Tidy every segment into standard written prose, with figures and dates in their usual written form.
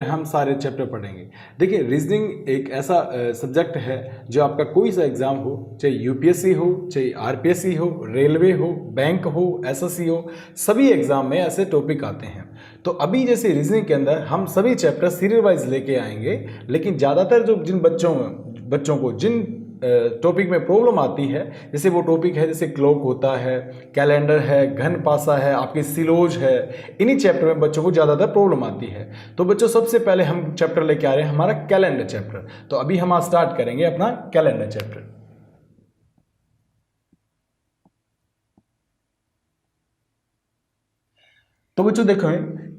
हम सारे चैप्टर पढ़ेंगे। देखिए रीजनिंग एक ऐसा सब्जेक्ट है जो आपका कोई सा एग्ज़ाम हो, चाहे यूपीएससी हो, चाहे आरपीएससी हो, रेलवे हो, बैंक हो, एसएससी हो, सभी एग्ज़ाम में ऐसे टॉपिक आते हैं। तो अभी जैसे रीजनिंग के अंदर हम सभी चैप्टर सीरियल वाइज लेके आएंगे, लेकिन ज़्यादातर जो जिन बच्चों को जिन टॉपिक में प्रॉब्लम आती है, जैसे वो टॉपिक है जैसे क्लॉक होता है, कैलेंडर है, घन पासा है, आपकी सिलोज है, इन्हीं चैप्टर में बच्चों को ज़्यादातर प्रॉब्लम आती है। तो बच्चों सबसे पहले हम चैप्टर लेके आ रहे हैं हमारा कैलेंडर चैप्टर। तो अभी हम आज स्टार्ट करेंगे अपना कैलेंडर चैप्टर। तो बच्चों देखो,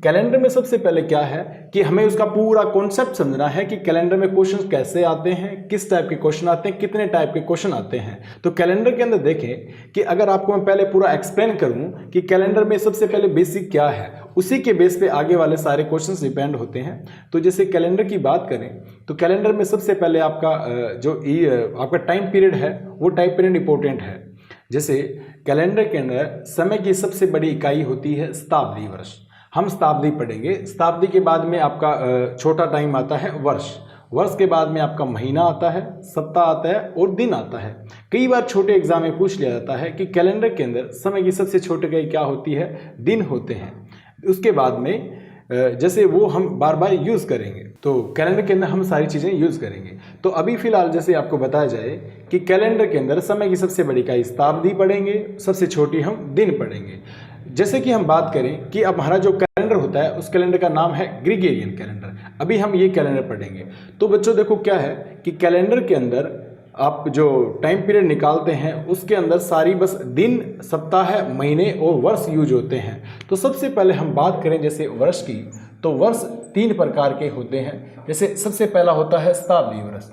कैलेंडर में सबसे पहले क्या है कि हमें उसका पूरा कॉन्सेप्ट समझना है कि कैलेंडर में क्वेश्चन कैसे आते हैं, किस टाइप के क्वेश्चन आते हैं, कितने टाइप के क्वेश्चन आते हैं। तो कैलेंडर के अंदर देखें कि अगर आपको मैं पहले पूरा एक्सप्लेन करूं कि कैलेंडर में सबसे पहले बेसिक क्या है, उसी के बेस पे आगे वाले सारे क्वेश्चन डिपेंड होते हैं। तो जैसे कैलेंडर की बात करें तो कैलेंडर में सबसे पहले आपका आपका टाइम पीरियड है, वो टाइम पीरियड इंपॉर्टेंट है। जैसे कैलेंडर के अंदर समय की सबसे बड़ी इकाई होती है शताब्दी वर्ष। हम शताब्दी पढ़ेंगे। शताब्दी के बाद में आपका छोटा टाइम आता है वर्ष। वर्ष के बाद में आपका महीना आता है, सप्ताह आता है और दिन आता है। कई बार छोटे एग्जाम में पूछ लिया जाता है कि कैलेंडर के अंदर समय की सबसे छोटी इकाई क्या होती है, दिन होते हैं। उसके बाद में जैसे वो हम बार बार यूज़ करेंगे, तो कैलेंडर के अंदर हम सारी चीज़ें यूज़ करेंगे। तो अभी फिलहाल जैसे आपको बताया जाए कि कैलेंडर के अंदर समय की सबसे बड़ी इकाई शताब्दी पढ़ेंगे, सबसे छोटी हम दिन पढ़ेंगे। जैसे कि हम बात करें कि अब हमारा जो कैलेंडर होता है उस कैलेंडर का नाम है ग्रीगोरियन कैलेंडर। अभी हम ये कैलेंडर पढ़ेंगे। तो बच्चों देखो क्या है कि कैलेंडर के अंदर आप जो टाइम पीरियड निकालते हैं उसके अंदर सारी बस दिन, सप्ताह, महीने और वर्ष यूज होते हैं। तो सबसे पहले हम बात करें जैसे वर्ष की, तो वर्ष 3 प्रकार के होते हैं। जैसे सबसे पहला होता है शताब्दी वर्ष,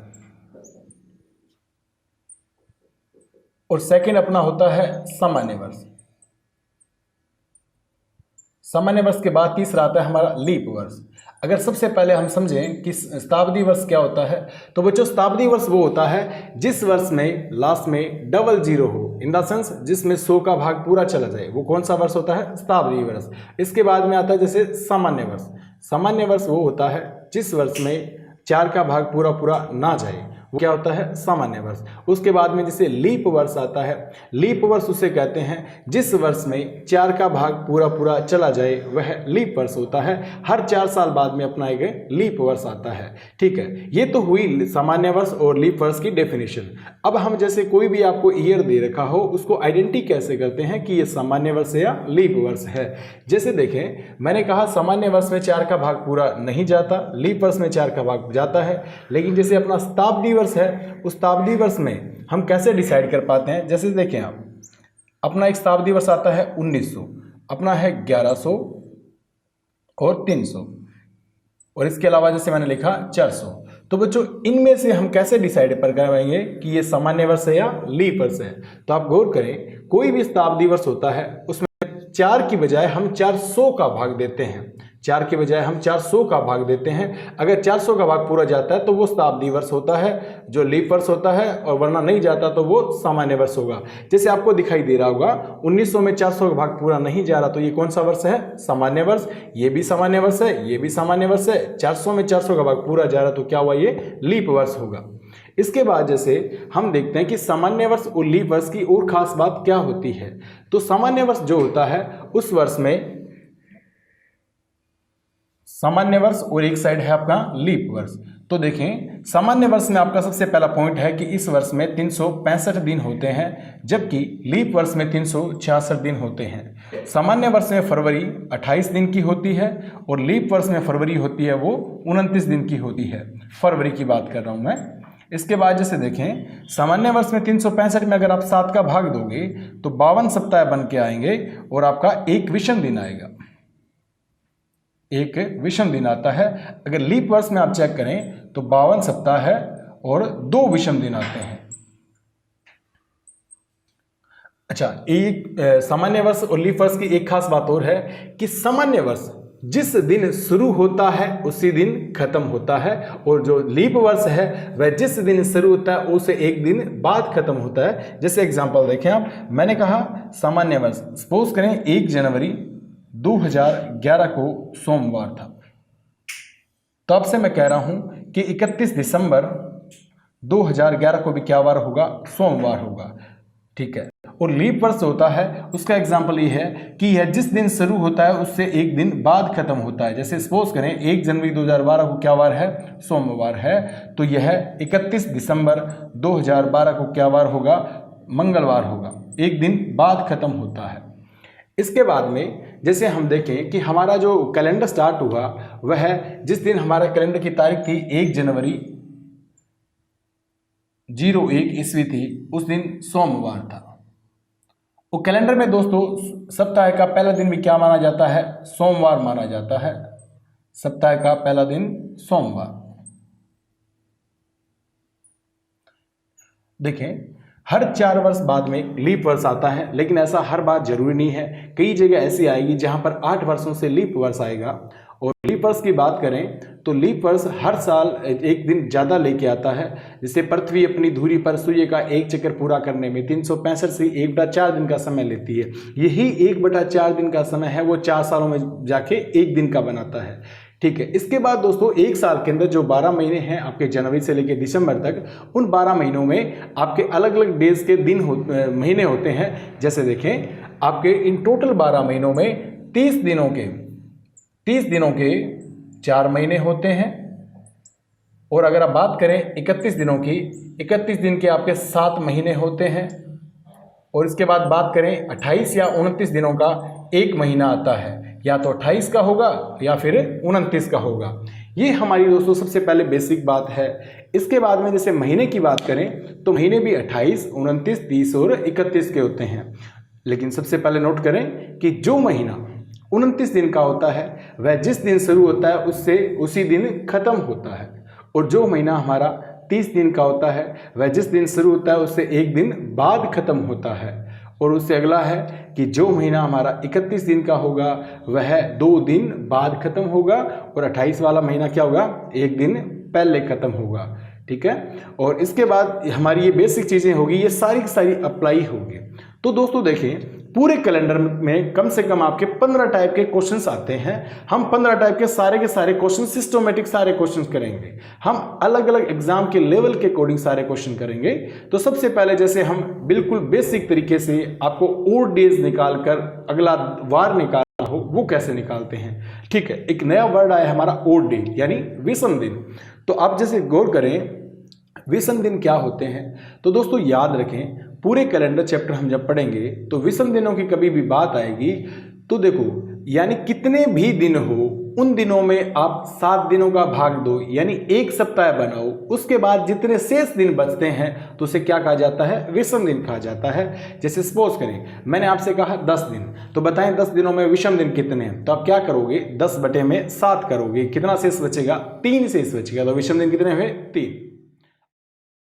और सेकंड अपना होता है सामान्य वर्ष। सामान्य वर्ष के बाद तीसरा आता है हमारा लीप वर्ष। अगर सबसे पहले हम समझें कि शताब्दी वर्ष क्या होता है, तो बच्चों शताब्दी वर्ष वो होता है जिस वर्ष में लास्ट में डबल जीरो हो, इन द सेंस जिसमें 100 का भाग पूरा चला जाए, वो कौन सा वर्ष होता है, शताब्दी वर्ष। इसके बाद में आता है जैसे सामान्य वर्ष। सामान्य वर्ष वो होता है जिस वर्ष में 4 का भाग पूरा ना जाए, वो क्या होता है, सामान्य वर्ष। उसके बाद में जैसे लीप वर्ष आता है। लीप वर्ष उसे कहते हैं जिस वर्ष में 4 का भाग पूरा चला जाए, वह लीप वर्ष होता है। हर 4 साल बाद में अपनाए गए लीप वर्ष आता है। ठीक है, ये तो हुई सामान्य वर्ष और लीप वर्ष की डेफिनेशन। अब हम जैसे कोई भी आपको ईयर दे रखा हो उसको आइडेंटिटी कैसे करते हैं कि ये सामान्य वर्ष है या लीप वर्ष है। जैसे देखें, मैंने कहा सामान्य वर्ष में 4 का भाग पूरा नहीं जाता, लीप वर्ष में 4 का भाग जाता है। लेकिन जैसे अपना शताब्दी वर्ष है, उस शताब्दी वर्ष में हम कैसे डिसाइड कर पाते हैं, जैसे देखें आप, अपना एक शताब्दी वर्ष आता है 1900, अपना है 1100 और 300, और इसके अलावा जैसे मैंने लिखा 400। तो बच्चों इनमें से हम कैसे डिसाइड कर पाएंगे कि ये सामान्य वर्ष है या लीप वर्ष है। तो आप गौर करें, कोई भी शताब्दी वर्ष होता है उसमें 4 की बजाय हम 400 का भाग देते हैं। 4 के बजाय हम 400 का भाग देते हैं। अगर 400 का भाग पूरा जाता है तो वो शताब्दी वर्ष होता है, जो लीप वर्ष होता है, और वरना नहीं जाता तो वो सामान्य वर्ष होगा। जैसे आपको दिखाई दे रहा होगा 1900 में 400 का भाग पूरा नहीं जा रहा, तो ये कौन सा वर्ष है, सामान्य वर्ष। ये भी सामान्य वर्ष है, ये भी सामान्य वर्ष है। 400 में 400 का भाग पूरा जा रहा तो क्या हुआ, ये लीप वर्ष होगा। इसके बाद जैसे हम देखते हैं कि सामान्य वर्ष और लीप वर्ष की और खास बात क्या होती है। तो सामान्य वर्ष जो होता है उस वर्ष में सामान्य वर्ष और एक साइड है आपका लीप वर्ष। तो देखें, सामान्य वर्ष में आपका सबसे पहला पॉइंट है कि इस वर्ष में 365 दिन होते हैं, जबकि लीप वर्ष में 366 दिन होते हैं। सामान्य वर्ष में फरवरी 28 दिन की होती है और लीप वर्ष में फरवरी होती है वो 29 दिन की होती है। फरवरी की बात कर रहा हूं मैं। इसके बाद जैसे देखें, सामान्य वर्ष में 365 में अगर आप 7 का भाग दोगे तो 52 सप्ताह बन के आएंगे और आपका एक विषम दिन आएगा, एक विषम दिन आता है। अगर लीप वर्ष में आप चेक करें तो 52 सप्ताह है और 2 विषम दिन आते हैं। अच्छा, एक सामान्य वर्ष और लीप वर्ष की एक खास बात और है कि सामान्य वर्ष जिस दिन शुरू होता है उसी दिन खत्म होता है, और जो लीप वर्ष है वह जिस दिन शुरू होता है उसे एक दिन बाद खत्म होता है। जैसे एग्जांपल देखें आप, मैंने कहा सामान्य वर्ष, सपोज करें 1 जनवरी 2011 को सोमवार था। तो आपसे मैं कह रहा हूं कि 31 दिसंबर 2011 को भी क्या वार होगा, सोमवार होगा। ठीक है। और लीप वर्ष होता है उसका एग्जाम्पल ये है कि यह जिस दिन शुरू होता है उससे एक दिन बाद खत्म होता है। जैसे सपोज करें 1 जनवरी 2012 को क्या वार है, सोमवार है, तो यह 31 दिसंबर 2012 को क्या वार होगा, मंगलवार होगा, एक दिन बाद खत्म होता है। इसके बाद में जैसे हम देखें कि हमारा जो कैलेंडर स्टार्ट हुआ वह जिस दिन हमारा कैलेंडर की तारीख थी 1 जनवरी 01 ईस्वी थी, उस दिन सोमवार था। और कैलेंडर में दोस्तों सप्ताह का पहला दिन भी क्या माना जाता है, सोमवार माना जाता है। सप्ताह का पहला दिन सोमवार। देखें हर 4 वर्ष बाद में लीप वर्ष आता है, लेकिन ऐसा हर बार जरूरी नहीं है। कई जगह ऐसी आएगी जहां पर 8 वर्षों से लीप वर्ष आएगा। और लीप वर्ष की बात करें तो लीप वर्ष हर साल एक दिन ज़्यादा लेके आता है। जिससे पृथ्वी अपनी धुरी पर सूर्य का एक चक्कर पूरा करने में 365 से 1/4 दिन का समय लेती है। यही 1/4 दिन का समय है वो 4 सालों में जाके एक दिन का बनाता है। ठीक है। इसके बाद दोस्तों एक साल के अंदर जो 12 महीने हैं आपके जनवरी से लेकर दिसंबर तक, उन 12 महीनों में आपके अलग अलग डेज के दिन महीने होते हैं। जैसे देखें आपके इन टोटल 12 महीनों में 30 दिनों के 4 महीने होते हैं। और अगर आप बात करें 31 दिनों की, 31 दिन के आपके 7 महीने होते हैं। और इसके बाद बात करें 28 या 29 दिनों का एक महीना आता है, या तो 28 का होगा या फिर 29 का होगा। ये हमारी दोस्तों सबसे पहले बेसिक बात है। इसके बाद में जैसे महीने की बात करें तो महीने भी 28, 29, 30 और 31 के होते हैं। लेकिन सबसे पहले नोट करें कि जो महीना 29 दिन का होता है वह जिस दिन शुरू होता है उससे उसी दिन खत्म होता है। और जो महीना हमारा 30 दिन का होता है वह जिस दिन शुरू होता है उससे एक दिन बाद खत्म होता है। और उससे अगला है कि जो महीना हमारा 31 दिन का होगा वह 2 दिन बाद खत्म होगा। और 28 वाला महीना क्या होगा, एक दिन पहले खत्म होगा। ठीक है। और इसके बाद हमारी ये बेसिक चीज़ें होगी, ये सारी की सारी अप्लाई होगी। तो दोस्तों देखें पूरे कैलेंडर में कम से कम आपके 15 टाइप के क्वेश्चंस आते हैं। हम 15 टाइप के सारे क्वेश्चन सिस्टमेटिक सारे क्वेश्चन करेंगे। हम अलग अलग एग्जाम के लेवल के अकॉर्डिंग सारे क्वेश्चन करेंगे। तो सबसे पहले जैसे हम बिल्कुल बेसिक तरीके से आपको ओड डेज निकाल कर अगला वार निकालना हो वो कैसे निकालते हैं। ठीक है। एक नया वर्ड आया हमारा ओड डे यानी विषम दिन। तो आप जैसे गौर करें विषम दिन क्या होते हैं। तो दोस्तों याद रखें पूरे कैलेंडर चैप्टर हम जब पढ़ेंगे तो विषम दिनों की कभी भी बात आएगी तो देखो यानी कितने भी दिन हो उन दिनों में आप 7 दिनों का भाग दो यानी एक सप्ताह बनाओ। उसके बाद जितने शेष दिन बचते हैं तो उसे क्या कहा जाता है, विषम दिन कहा जाता है। जैसे सपोज करें मैंने आपसे कहा 10 दिन, तो बताएं 10 दिनों में विषम दिन कितने हैं। तो आप क्या करोगे, 10/7 करोगे, कितना शेष बचेगा, 3 शेष बचेगा। तो विषम दिन कितने हुए, 3।